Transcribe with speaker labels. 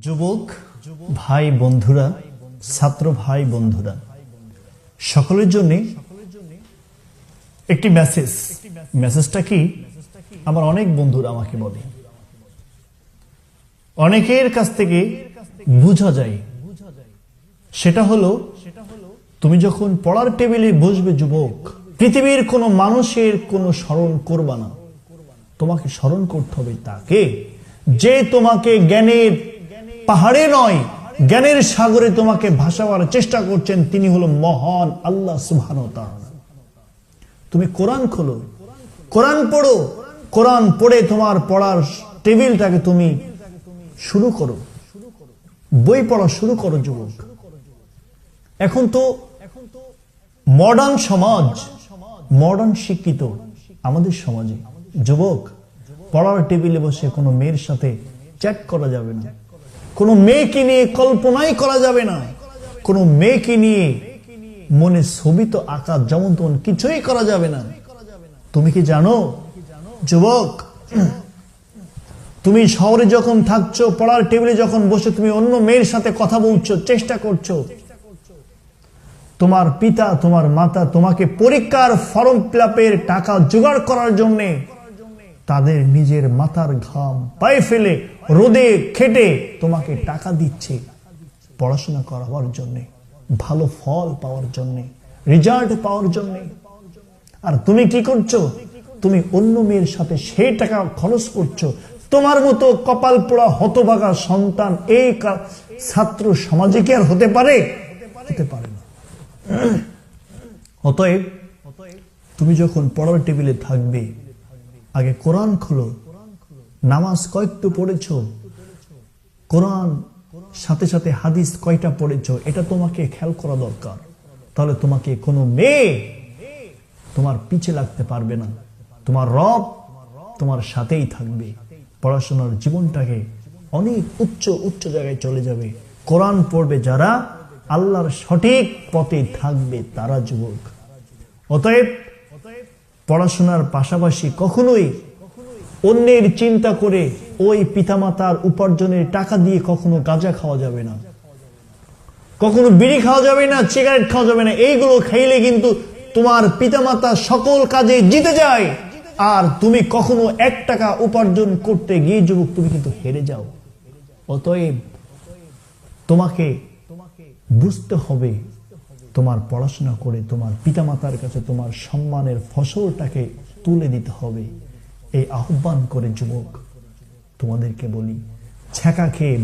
Speaker 1: যুবক ভাই বন্ধুরা, ছাত্র ভাই বন্ধুরা, সকলের জন্য একটি মেসেজটা কি? আমার অনেক বন্ধুরা আমাকে বলে, অনেকের কাছ থেকে বোঝা যায়, সেটা হলো তুমি যখন পড়ার টেবিলে বসবে যুবক, পৃথিবীর কোনো মানুষের কোনো স্মরণ করবা না, তোমাকে স্মরণ করতে হবে তাকে, যে তোমাকে জ্ঞানের পাহাড়ে নয় জ্ঞানের সাগরে তোমাকে ভাসাবার চেষ্টা করছেন। তিনি হলো মহান আল্লাহ সুবহানাহু ওয়া তাআলা। তুমি কোরআন খোলো, কোরআন পড়ো, কোরআন পড়ে তোমার পড়ার টেবিলটাকে তুমি শুরু করো, বই পড়া শুরু করো যুবক। এখন তো মডার্ন সমাজ, মডার্ন শিক্ষিত আমাদের সমাজে যুবক, পড়ার টেবিলে বসে কোনো মেয়ের সাথে চ্যাট করা যাবে না, কোনো মেয়েকে নিয়ে কল্পনাই করা যাবে না, কোনো মেয়েকে নিয়ে মনে ছবি তো আঁকা যেমন তেমন কিছুই করা যাবে না। তুমি কি জানো যুবক, তুমি শহরে যখন থাকছো, পড়ার টেবিলে যখন বসে তুমি অন্য মেয়ের সাথে কথা বলছো, চেষ্টা করছো, তোমার পিতা তোমার মাতা তোমাকে পরীক্ষার ফর্ম ফিলআপের টাকা জোগাড় করার জন্য তাদের নিজের মাথার ঘাম পায়ে ফেলে রোদে খেটে তোমাকে টাকা দিচ্ছে পড়াশোনা করাবার জন্য, ভালো ফল পাওয়ার জন্য, রেজাল্ট পাওয়ার জন্য। আর তুমি কি করছো? তুমি অন্য মেয়ের সাথে সেই টাকা খরচ করছো। তোমার মতো কপাল পোড়া হতভাগা সন্তান এই ছাত্র সমাজে কি আর হতে পারে? হতে পারে না। অতএব তুমি যখন পড়ার টেবিলে থাকবে, আগে কোরআন খোলো, নামাজ কয়েকটু পড়েছো, কোরআন সাথে সাথে হাদিস কয়টা পড়েছো, এটা তোমাকে খেয়াল করা দরকার। তাহলে তোমাকে কোনো মেয়ে তোমার পিছে লাগতে পারবে না, তোমার রব তোমার সাথেই থাকবে। পড়াশোনার জীবনটাকে অনেক উচ্চ উচ্চ জায়গায় চলে যাবে। কোরআন পড়বে যারা, আল্লাহর সঠিক পথে থাকবে তারা যুবক। অতএব পড়াশোনার পাশাপাশি কখনোই অন্যের চিন্তা করে ওই পিতামাতার উপার্জনের টাকা দিয়ে কখনো গাঁজা খাওয়া যাবে না, কখনো বিড়ি খাওয়া যাবে না, সিগারেট খাওয়া যাবে না। এইগুলো খাইলে কিন্তু তোমার পিতামাতা সকল কাজে জিতে যায়, আর তুমি কখনো 1 টাকা উপার্জন করতে গিয়ে যুবক তুমি কিন্তু হেরে যাও। অতএব তোমাকে বুঝতে হবে, তোমার পড়াশোনা করে তোমার পিতামাতার কাছে তোমার সম্মানের ফসলটাকে তুলে দিতে হবে। এই আহ্বান করে যুবক তোমাদেরকে বলি, ছ্যাঁকা খেয়ে